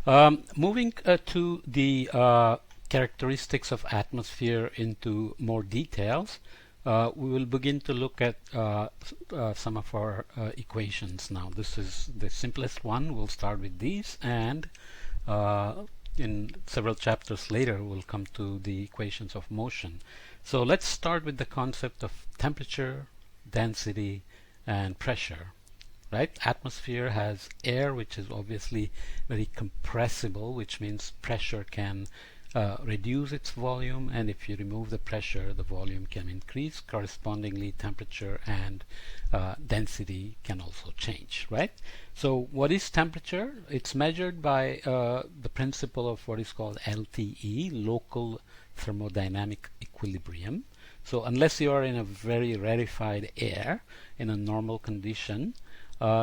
Moving to the characteristics of atmosphere into more details, we will begin to look at some of our equations now. This is the simplest one. We'll start with these, and in several chapters later we'll come to the equations of motion. So let's start with the concept of temperature, density, and pressure. Right? Atmosphere has air, which is obviously very compressible, which means pressure can reduce its volume, and if you remove the pressure, the volume can increase. Correspondingly, temperature and density can also change, right? So what is temperature? It's measured by the principle of what is called LTE, local thermodynamic equilibrium. So unless you are in a very rarefied air in a normal condition,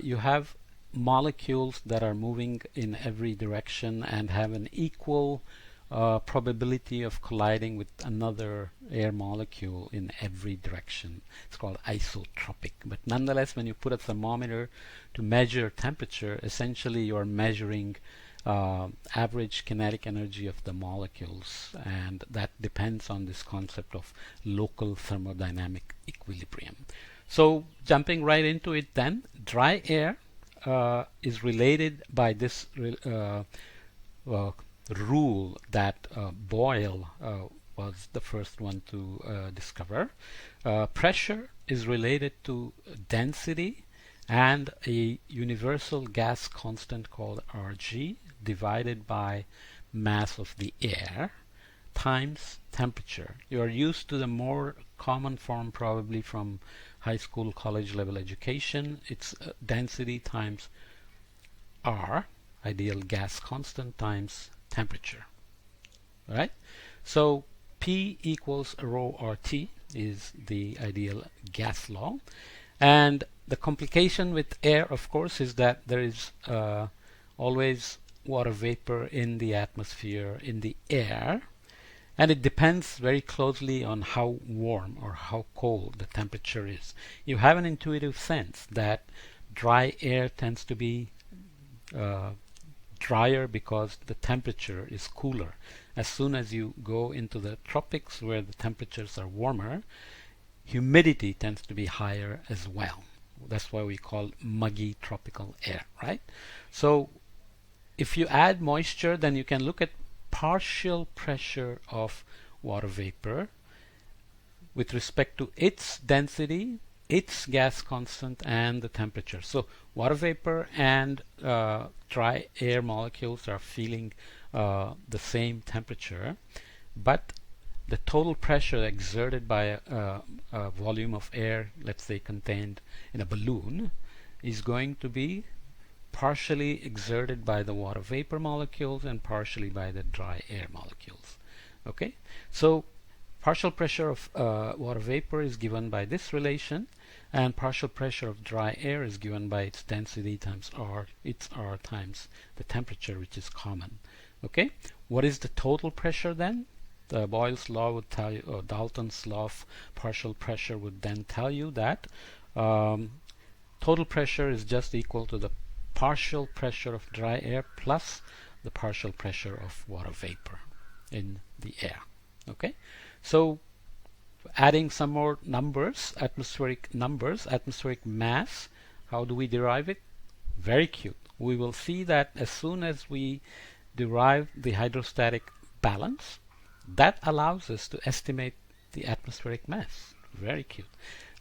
you have molecules that are moving in every direction and have an equal probability of colliding with another air molecule in every direction. It's called isotropic. But nonetheless, when you put a thermometer to measure temperature, essentially you are measuring average kinetic energy of the molecules, and that depends on this concept of local thermodynamic equilibrium. So jumping right into it then, dry air is related by this rule that Boyle was the first one to discover. Pressure is related to density and a universal gas constant called Rg divided by mass of the air times temperature. You are used to the more common form probably from high school, college level education. It's density times R, ideal gas constant, times temperature. Right? So P equals rho RT is the ideal gas law. And the complication with air, of course, is that there is always water vapor in the atmosphere, in the air, and it depends very closely on how warm or how cold the temperature is. You have an intuitive sense that dry air tends to be drier because the temperature is cooler. As soon as you go into the tropics where the temperatures are warmer, humidity tends to be higher as well. That's why we call muggy tropical air, right? So if you add moisture, then you can look at partial pressure of water vapor with respect to its density, its gas constant, and the temperature. So water vapor and dry air molecules are feeling the same temperature, but the total pressure exerted by a volume of air, let's say contained in a balloon, is going to be partially exerted by the water vapor molecules and partially by the dry air molecules. Okay, so partial pressure of water vapor is given by this relation, and partial pressure of dry air is given by its density times R, its R times the temperature, which is common. Okay, what is the total pressure then? The Boyle's law would tell you, or Dalton's law of partial pressure would then tell you that total pressure is just equal to the partial pressure of dry air plus the partial pressure of water vapor in the air. Okay, so adding some more numbers, atmospheric mass, how do we derive it? Very cute. We will see that as soon as we derive the hydrostatic balance, that allows us to estimate the atmospheric mass. Very cute.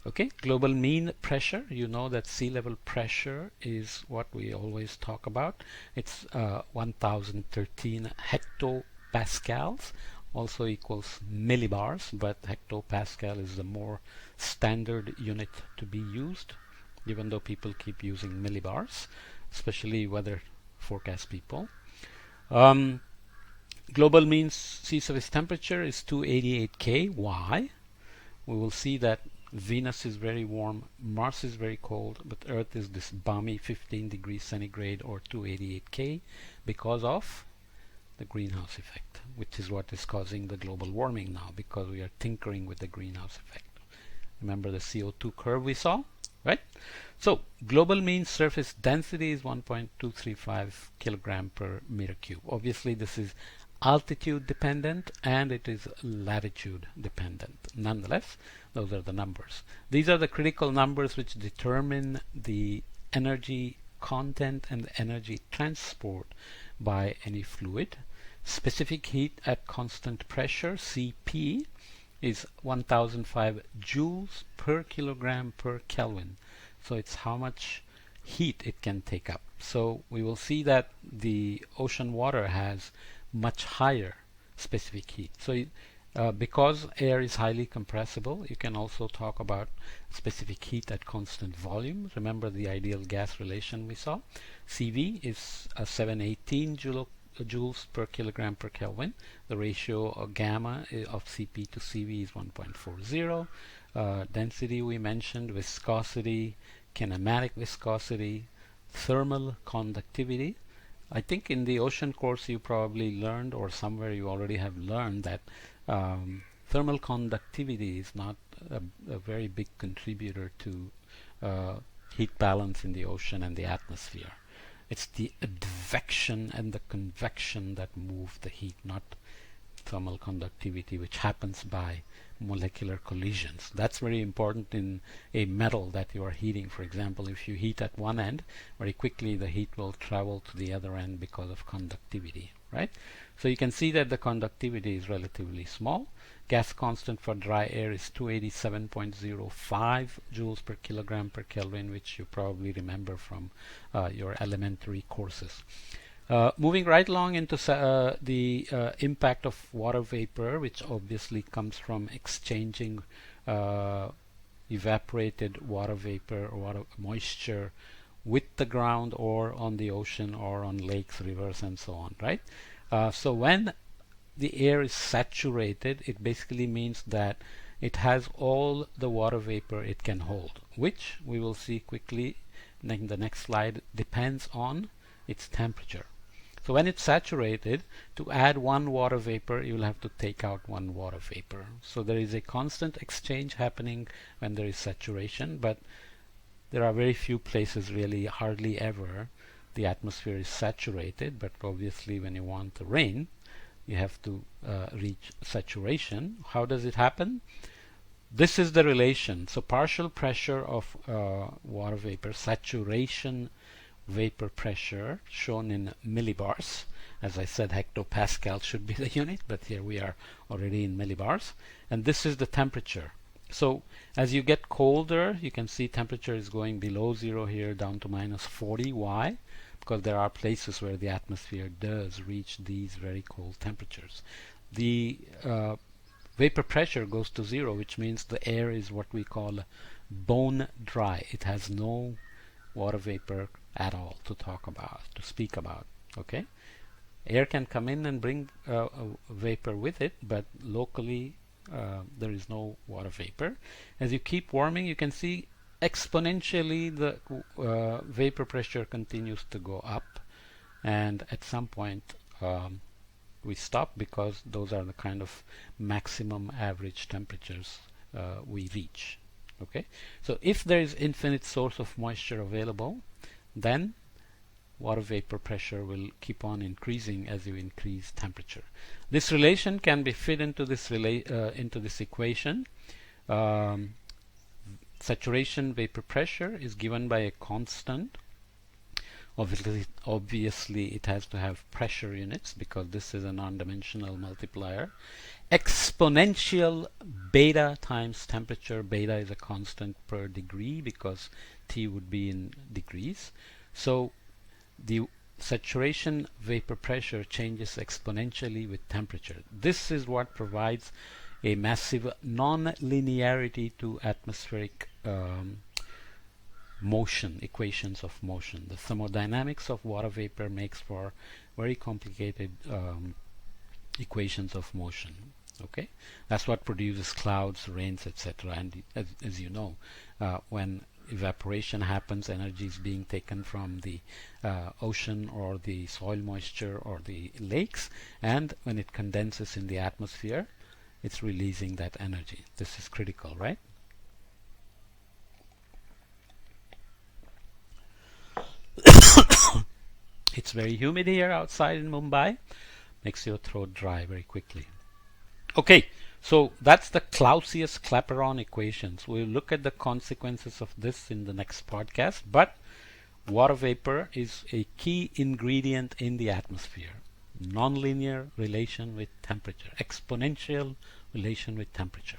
Okay, global mean pressure. You know that sea level pressure is what we always talk about. It's 1013 hectopascals, also equals millibars, but hectopascal is the more standard unit to be used, even though people keep using millibars, especially weather forecast people. Global mean sea surface temperature is 288 K. Why? We will see that Venus is very warm, Mars is very cold, but Earth is this balmy 15 degrees centigrade or 288 K because of the greenhouse effect, which is what is causing the global warming now, because we are tinkering with the greenhouse effect. Remember the CO2 curve we saw? right? So global mean surface density is 1.235 kilogram per meter cube. Obviously this is altitude dependent and it is latitude dependent. Nonetheless, those are the numbers. These are the critical numbers which determine the energy content and the energy transport by any fluid. Specific heat at constant pressure, CP, is 1005 joules per kilogram per Kelvin. So it's how much heat it can take up. So we will see that the ocean water has much higher specific heat. So because air is highly compressible, you can also talk about specific heat at constant volume. Remember the ideal gas relation we saw. CV is 718 joules per kilogram per Kelvin. The ratio of gamma of Cp to Cv is 1.40. Density we mentioned, viscosity, kinematic viscosity, thermal conductivity. I think in the ocean course you probably learned, or somewhere you already have learned, that thermal conductivity is not a very big contributor to heat balance in the ocean and the atmosphere. It's the advection and the convection that move the heat, not thermal conductivity, which happens by molecular collisions. That's very important in a metal that you are heating. For example, if you heat at one end, very quickly the heat will travel to the other end because of conductivity, right? So you can see that the conductivity is relatively small. Gas constant for dry air is 287.05 joules per kilogram per Kelvin, which you probably remember from your elementary courses. Moving right along into the impact of water vapor, which obviously comes from exchanging evaporated water vapor or water moisture with the ground or on the ocean or on lakes, rivers, and so on, right? So when the air is saturated, it basically means that it has all the water vapor it can hold, which we will see quickly in the next slide depends on its temperature. So when it's saturated, to add one water vapor, you will have to take out one water vapor. So there is a constant exchange happening when there is saturation, but there are very few places, really hardly ever, the atmosphere is saturated. But obviously when you want the rain, you have to reach saturation. How does it happen? This is the relation. So partial pressure of water vapor, saturation vapor pressure, shown in millibars. As I said, hectopascal should be the unit, but here we are already in millibars. And this is the temperature. So as you get colder, you can see temperature is going below zero here down to -40. Why? Because there are places where the atmosphere does reach these very cold temperatures. The vapor pressure goes to zero, which means the air is what we call bone dry. It has no water vapor at all to speak about. Okay, air can come in and bring vapor with it, but locally there is no water vapor. As you keep warming, you can see exponentially the vapor pressure continues to go up, and at some point we stop, because those are the kind of maximum average temperatures we reach. Okay, so if there is infinite source of moisture available, then water vapor pressure will keep on increasing as you increase temperature. This relation can be fit into this equation. Saturation vapor pressure is given by a constant. Obviously it has to have pressure units, because this is a non-dimensional multiplier. Exponential beta times temperature. Beta is a constant per degree, because T would be in degrees. So the saturation vapor pressure changes exponentially with temperature. This is what provides a massive non-linearity to atmospheric motion, equations of motion. The thermodynamics of water vapor makes for very complicated equations of motion. Okay, that's what produces clouds, rains, etc. And as you know, when evaporation happens, energy is being taken from the ocean or the soil moisture or the lakes, and when it condenses in the atmosphere, it's releasing that energy. This is critical, right? It's very humid here outside in Mumbai. Makes your throat dry very quickly. Okay, so that's the Clausius-Clapeyron equations. We'll look at the consequences of this in the next podcast, but water vapor is a key ingredient in the atmosphere. Nonlinear relation with temperature, exponential relation with temperature.